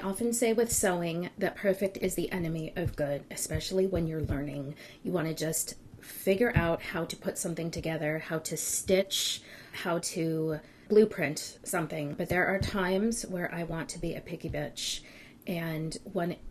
often say with sewing that perfect is the enemy of good, especially when you're learning. You want to just figure out how to put something together, how to stitch, how to blueprint something. But there are times where I want to be a picky bitch. And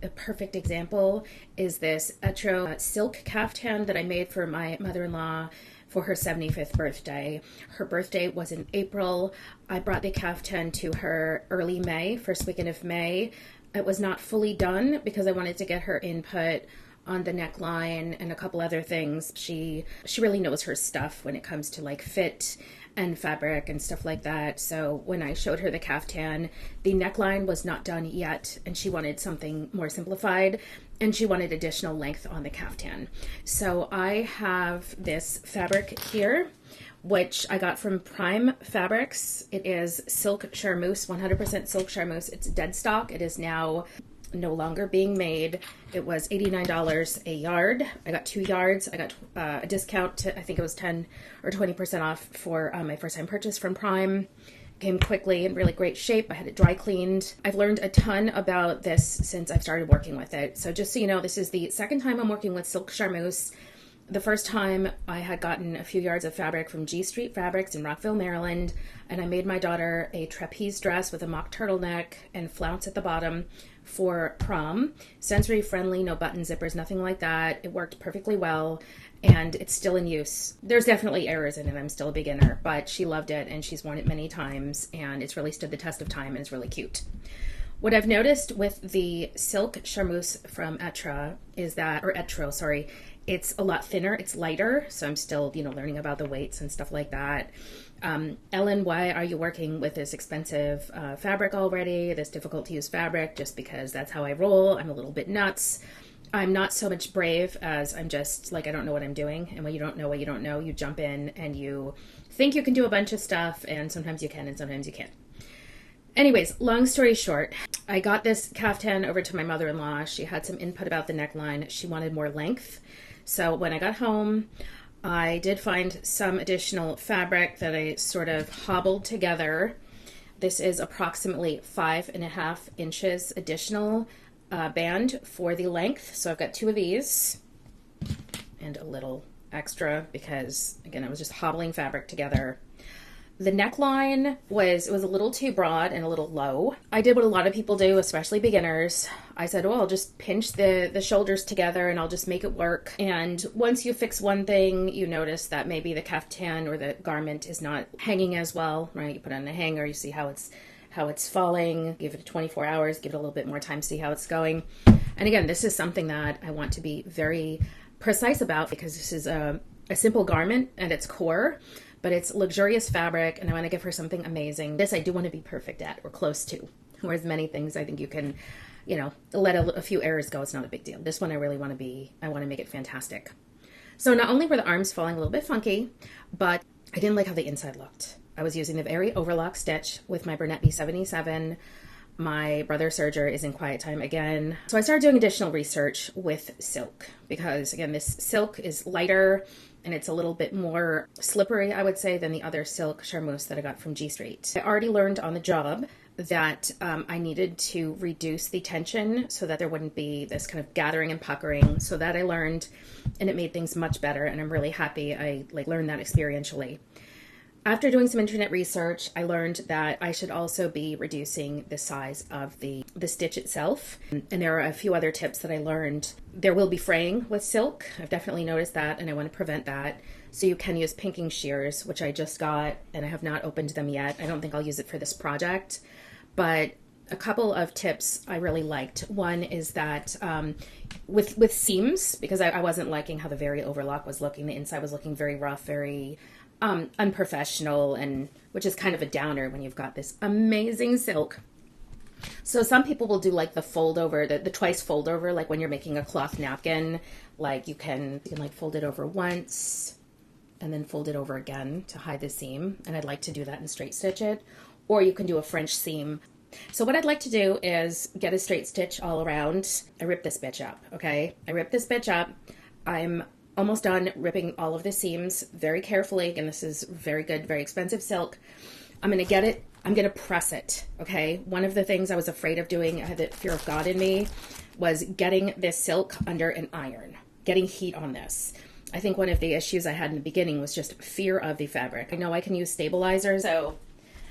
a perfect example is this Etro silk caftan that I made for my mother-in-law for her 75th birthday. Her birthday was in April. I brought the caftan to her early May, first weekend of May. It was not fully done because I wanted to get her input on the neckline and a couple other things. She really knows her stuff when it comes to like fit and fabric and stuff like that. So when I showed her the caftan, the neckline was not done yet and she wanted something more simplified and she wanted additional length on the caftan. So I have this fabric here, which I got from Prime Fabrics. It is silk charmeuse, 100% silk charmeuse. It's dead stock. It is now no longer being made. It was $89 a yard. I got 2 yards. I got a discount to, I think it was 10 or 20% off for my first time purchase from Prime. Came quickly in really great shape. I had it dry cleaned. I've learned a ton about this since I've started working with it. So just so you know, this is the second time I'm working with silk charmeuse. The first time I had gotten a few yards of fabric from G Street Fabrics in Rockville, Maryland, and I made my daughter a trapeze dress with a mock turtleneck and flounce at the bottom for prom. Sensory friendly, no button zippers, nothing like that. It worked perfectly well and it's still in use. There's definitely errors in it. I'm still a beginner, but she loved it and she's worn it many times and it's really stood the test of time and it's really cute. What I've noticed with the silk charmeuse from Etro is that, or Etro, sorry, it's a lot thinner, it's lighter, so I'm still, learning about the weights and stuff like that. Ellen, why are you working with this expensive fabric already, this difficult to use fabric? Just because that's how I roll. I'm a little bit nuts. I'm not so much brave as I'm just like, I don't know what I'm doing. And when you don't know what you don't know, you jump in and you think you can do a bunch of stuff, and sometimes you can and sometimes you can't. Anyways, long story short, I got this caftan over to my mother-in-law. She had some input about the neckline. She wanted more length. So when I got home, I did find some additional fabric that I sort of hobbled together. This is approximately 5.5 inches additional band for the length. So I've got 2 of these and a little extra because, again, I was just hobbling fabric together. The neckline was a little too broad and a little low. I did what a lot of people do, especially beginners. I said, well, I'll just pinch the shoulders together and I'll just make it work. And once you fix one thing, you notice that maybe the caftan or the garment is not hanging as well, right? You put it on a hanger, you see how it's falling, give it 24 hours, give it a little bit more time to see how it's going. And again, this is something that I want to be very precise about because this is a simple garment at its core, but it's luxurious fabric and I want to give her something amazing. This I do want to be perfect at or close to. Whereas many things I think you can, let a few errors go. It's not a big deal. This one I really want to make it fantastic. So not only were the arms falling a little bit funky, but I didn't like how the inside looked. I was using the very overlock stitch with my Bernat B77. My brother serger is in quiet time again. So I started doing additional research with silk because, again, this silk is lighter and it's a little bit more slippery, I would say, than the other silk charmeuse that I got from G Street. I already learned on the job that I needed to reduce the tension so that there wouldn't be this kind of gathering and puckering. So that I learned, and it made things much better, and I'm really happy I learned that experientially. After doing some internet research, I learned that I should also be reducing the size of the stitch itself. And there are a few other tips that I learned. There will be fraying with silk. I've definitely noticed that, and I want to prevent that. So you can use pinking shears, which I just got, and I have not opened them yet. I don't think I'll use it for this project. But a couple of tips I really liked. One is that with seams, because I wasn't liking how the very overlock was looking. The inside was looking very rough, very unprofessional, and which is kind of a downer when you've got this amazing silk. So some people will do like the fold over, the twice fold over, like when you're making a cloth napkin, like you can like fold it over once and then fold it over again to hide the seam. And I'd like to do that and straight stitch it, or you can do a French seam. So what I'd like to do is get a straight stitch all around. I rip this bitch up, okay? I rip this bitch up. I'm almost done ripping all of the seams very carefully. Again, this is very good, very expensive silk. I'm going to get it I'm going to press it, okay? One of the things I was afraid of doing, I had the fear of God in me, was getting this silk under an iron, getting heat on this. I think one of the issues I had in the beginning was just fear of the fabric. I know I can use stabilizers, so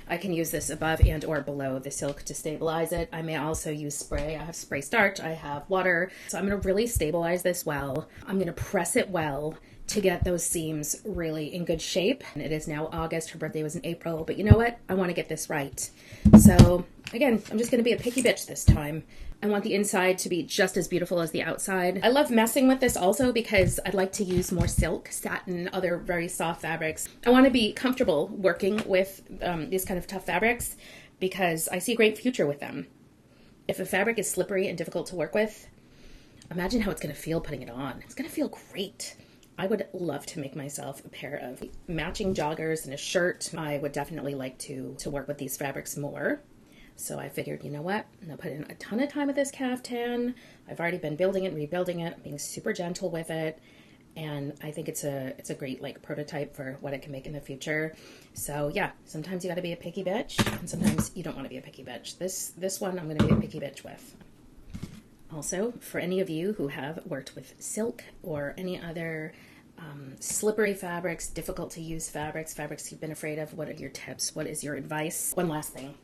I can use this above and or below the silk to stabilize it. I may also use spray. I have spray starch, I have water. So I'm going to really stabilize this well. I'm going to press it well to get those seams really in good shape. And it is now August. Her birthday was in April, but you know what? I want to get this right. So again, I'm just going to be a picky bitch this time. I want the inside to be just as beautiful as the outside. I love messing with this also because I'd like to use more silk, satin, other very soft fabrics. I want to be comfortable working with these kind of tough fabrics because I see a great future with them. If a fabric is slippery and difficult to work with, imagine how it's going to feel putting it on. It's going to feel great. I would love to make myself a pair of matching joggers and a shirt. I would definitely like to work with these fabrics more. So I figured, you know what? I'm going to put in a ton of time with this caftan. I've already been building it and rebuilding it, being super gentle with it. And I think it's a great like prototype for what it can make in the future. So yeah, sometimes you got to be a picky bitch and sometimes you don't want to be a picky bitch. This one I'm going to be a picky bitch with. Also, for any of you who have worked with silk or any other slippery fabrics, difficult to use fabrics you've been afraid of, what are your tips? What is your advice? One last thing.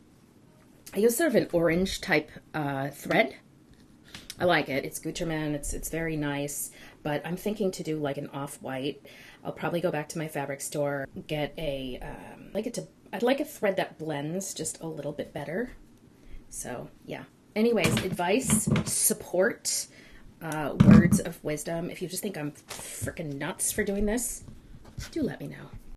I use sort of an orange type thread. I like it. It's Gucciarman. It's very nice, but I'm thinking to do like an off-white. I'll probably go back to my fabric store, get a, I'd like a thread that blends just a little bit better. So yeah. Anyways, advice, support, words of wisdom. If you just think I'm freaking nuts for doing this, do let me know.